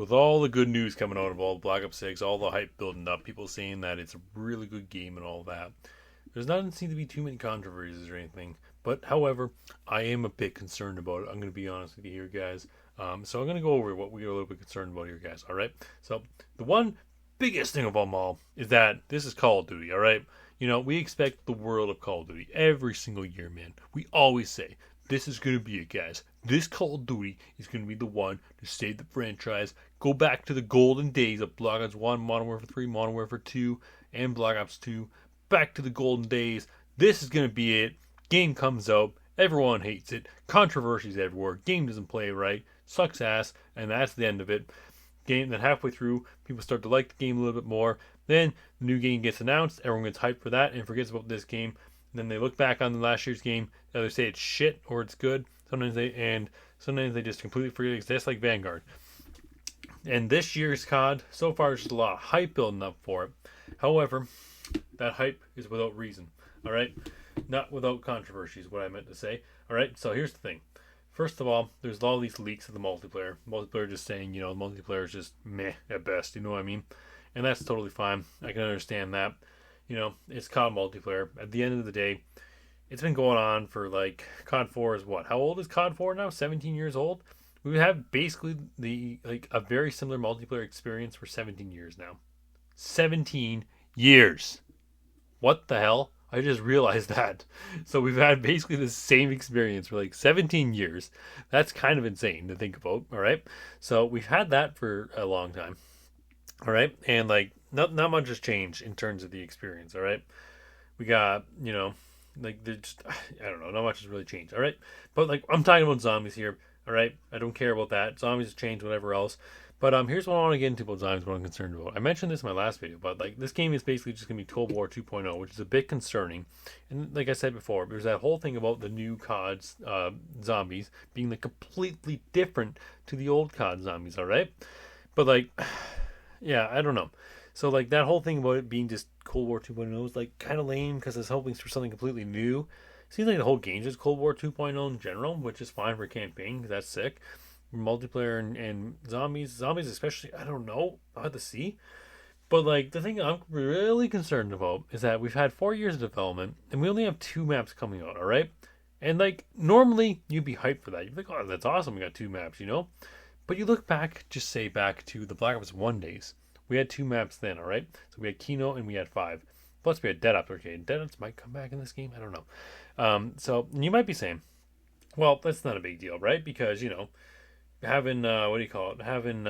with all the good news coming out of all Black Ops 6, all the hype building up, people saying that it's a really good game and all that, there's not seem to be too many controversies or anything. But however, I am a bit concerned about it. I'm going to be honest with you here, guys. So I'm going to go over what we're a little bit concerned about here, guys. All right. So the one biggest thing of them all is that this is Call of Duty. All right. You know, we expect the world of Call of Duty every single year, man. We always say this is going to be it, guys. This Call of Duty is going to be the one to save the franchise. Go back to the golden days of Black Ops 1, Modern Warfare 3, Modern Warfare 2, and Black Ops 2. Back to the golden days. This is going to be it. Game comes out. Everyone hates it. Controversies everywhere. Game doesn't play right. Sucks ass. And that's the end of it. Game then halfway through, people start to like the game a little bit more. Then the new game gets announced. Everyone gets hyped for that and forgets about this game. And then they look back on the last year's game. Either say it's shit or it's good. Sometimes they just completely forget it exists, like Vanguard. And this year's COD, so far, there's just a lot of hype building up for it. However, that hype is without reason. All right, not without controversy is what I meant to say. All right, so here's the thing. First of all, there's all these leaks of the multiplayer. Multiplayer just saying, you know, multiplayer is just meh at best. You know what I mean? And that's totally fine. I can understand that. You know, it's COD multiplayer. At the end of the day, it's been going on for like COD 4 is what? How old is COD 4 now? 17 years old. We have basically a very similar multiplayer experience for 17 years now. 17 years. What the hell? I just realized that. So we've had basically the same experience for like 17 years. That's kind of insane to think about, all right? So we've had that for a long time. All right? And like not much has changed in terms of the experience, all right? We got, you know, like there's just I don't know, not much has really changed, all right? But like I'm talking about zombies here, all right? I don't care about that. Zombies have changed, whatever else. But here's what I want to get into about zombies, what I'm concerned about. I mentioned this in my last video, but like this game is basically just going to be Cold War 2.0, which is a bit concerning. And like I said before, there's that whole thing about the new COD's zombies being like completely different to the old COD zombies, all right? But like, yeah, I don't know. So like that whole thing about it being just Cold War 2.0 is like kind of lame because it's hoping for something completely new. Seems like the whole game is Cold War 2.0 in general, which is fine for campaign because that's sick. Multiplayer and zombies especially, I don't know, I'll have to see. But like the thing I'm really concerned about is that we've had 4 years of development and we only have 2 maps coming out, all right? And like normally you'd be hyped for that. You'd be like, oh, that's awesome, we got 2 maps, you know? But you look back, just say back to the Black Ops 1 days. We had 2 maps then, all right? So we had Kino and we had 5. Plus we had Dead Ops. Okay, Dead Ops might come back in this game, I don't know. So you might be saying, well, that's not a big deal, right? Because, you know, having what do you call it? Having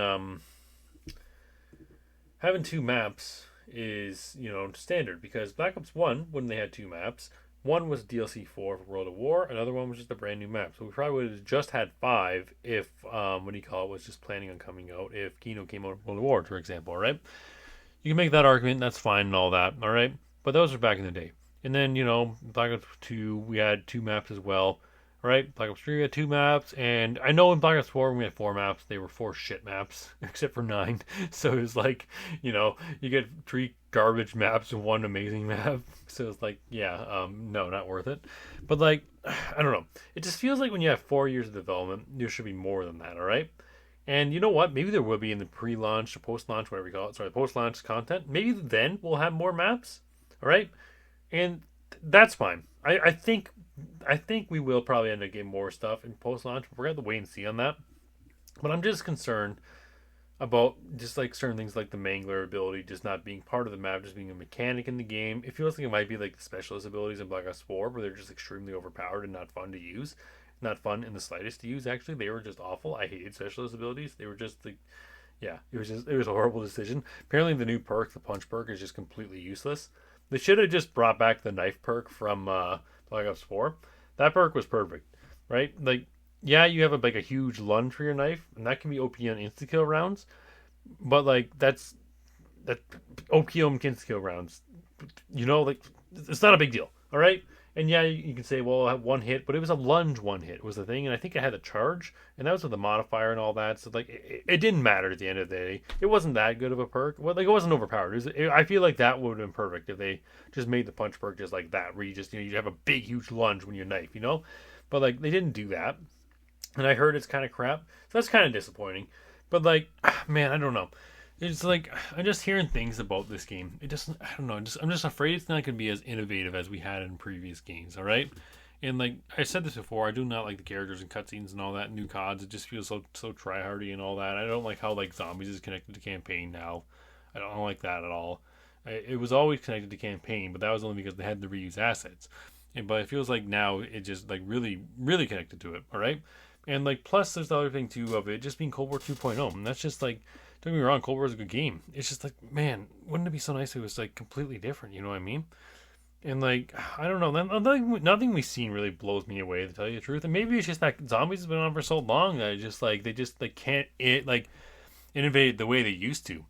2 maps is, you know, standard because Black Ops 1, when they had 2 maps, one was DLC 4 for World of War, another one was just a brand new map. So we probably would have just had 5 if what do you call it was just planning on coming out if Kino came out of World of War, for example, all right? You can make that argument, that's fine and all that, all right? But those were back in the day. And then, you know, Black Ops 2, we had 2 maps as well. Right, Black Ops 3 had 2 maps, and I know in Black Ops 4 when we had 4 maps, they were 4 shit maps, except for 9. So it was like, you know, you get 3 garbage maps and 1 amazing map. So it's like, yeah, no, not worth it. But like, I don't know. It just feels like when you have 4 years of development, there should be more than that, all right? And you know what? Maybe there will be in the pre-launch or post-launch, whatever you call it. Sorry, post-launch content. Maybe then we'll have more maps, all right? And that's fine. I think we will probably end up getting more stuff in post launch. We're gonna have to wait and see on that. But I'm just concerned about just like certain things like the Mangler ability just not being part of the map, just being a mechanic in the game. It feels like it might be like the specialist abilities in Black Ops 4 where they're just extremely overpowered and not fun to use. Not fun in the slightest to use, actually. They were just awful. I hated specialist abilities. They were just like yeah, it was a horrible decision. Apparently the new perk, the punch perk, is just completely useless. They should have just brought back the knife perk from Black Ops 4. That perk was perfect, right? Like, yeah, you have a huge lunge for your knife, and that can be OP on insta kill rounds, but like that OP on insta kill rounds, you know, like it's not a big deal, all right? And yeah, you can say, well, I have 1 hit, but it was a lunge 1 hit was the thing, and I think I had a charge, and that was with the modifier and all that. So like, it didn't matter at the end of the day. It wasn't that good of a perk. Well, like it wasn't overpowered. I feel like that would have been perfect if they just made the punch perk just like that, where you just you have a big huge lunge when you knife, you know. But like they didn't do that, and I heard it's kind of crap. So that's kind of disappointing. But like, man, I don't know. It's like I'm just hearing things about this game. It doesn't. I don't know. I'm just afraid it's not going to be as innovative as we had in previous games. All right. And like I said this before, I do not like the characters and cutscenes and all that. New CODs, it just feels so tryhardy and all that. I don't like how like zombies is connected to campaign now. I don't like that at all. It was always connected to campaign, but that was only because they had to reuse assets. But it feels like now it just like really connected to it. All right. And like plus there's the other thing too of it just being Cold War 2.0, and that's just like don't get me wrong, Cold War is a good game. It's just like man, wouldn't it be so nice if it was like completely different? You know what I mean? And like I don't know, nothing we've seen really blows me away to tell you the truth. And maybe it's just that zombies have been on for so long that I just like they just like can't like innovate the way they used to.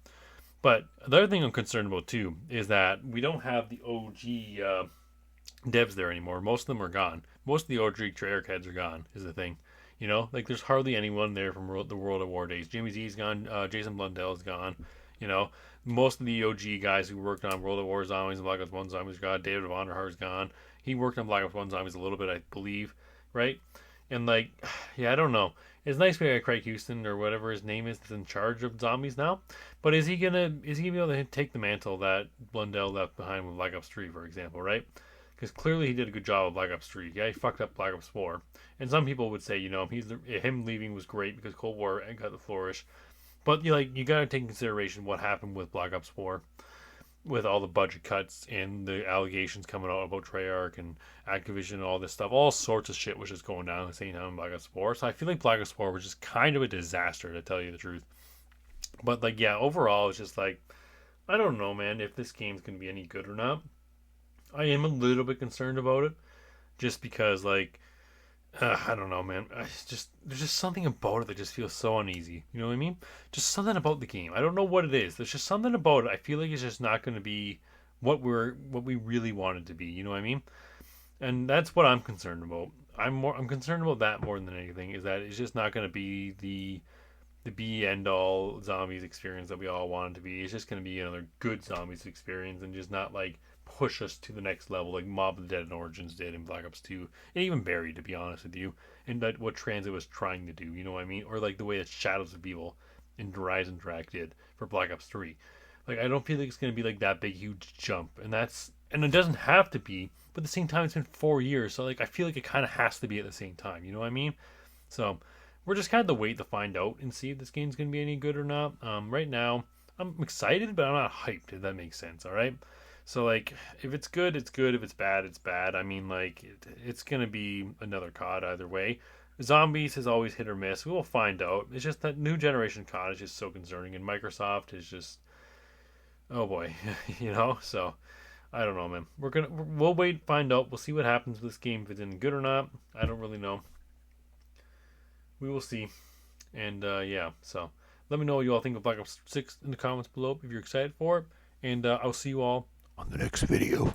But the other thing I'm concerned about too is that we don't have the OG devs there anymore. Most of them are gone. Most of the OG Treyarch heads are gone. Is the thing. You know, like there's hardly anyone there from the World of War days. Jimmy Z's gone. Jason Blundell's gone. You know, most of the OG guys who worked on World of War Zombies and Black Ops 1 Zombies are gone. David Vonderhaar's gone. He worked on Black Ops 1 Zombies a little bit, I believe, right? And like, yeah, I don't know. It's nice we got Craig Houston or whatever his name is that's in charge of zombies now. But is he gonna be able to take the mantle that Blundell left behind with Black Ops 3, for example, right? Because clearly he did a good job with Black Ops 3. Yeah, he fucked up Black Ops 4. And some people would say, you know, him leaving was great because Cold War got to flourish. But you got to take in consideration what happened with Black Ops 4, with all the budget cuts and the allegations coming out about Treyarch and Activision and all this stuff. All sorts of shit was just going down at the same time in Black Ops 4. So I feel like Black Ops 4 was just kind of a disaster, to tell you the truth. But like, yeah, overall, it's just like I don't know, man, if this game's gonna be any good or not. I am a little bit concerned about it, just because like I don't know, man. There's just something about it that just feels so uneasy. You know what I mean? Just something about the game. I don't know what it is. There's just something about it. I feel like it's just not going to be what we really want it to be. You know what I mean? And that's what I'm concerned about. I'm concerned about that more than anything. Is that it's just not going to be the be end all zombies experience that we all want it to be. It's just going to be another good zombies experience and just not like push us to the next level like Mob of the Dead and Origins did in Black Ops 2 and even Barry, to be honest with you, and that what Transit was trying to do, you know what I mean? Or like the way that Shadows of Evil and Horizon Track did for Black Ops 3. Like I don't feel like it's going to be like that big huge jump, and it doesn't have to be, but at the same time it's been 4 years, so like I feel like it kind of has to be at the same time, you know what I mean? So we're just kind of to wait to find out and see if this game's going to be any good or not. Right now I'm excited, but I'm not hyped, if that makes sense. All right. So like, if it's good, it's good. If it's bad, it's bad. I mean, like, it's gonna be another COD either way. Zombies is always hit or miss. We will find out. It's just that new generation COD is just so concerning, and Microsoft is just, oh boy, you know. So I don't know, man. We'll wait, find out. We'll see what happens with this game, if it's any good or not. I don't really know. We will see. And yeah, so let me know what you all think of Black Ops 6 in the comments below if you're excited for it. And I'll see you all on the next video.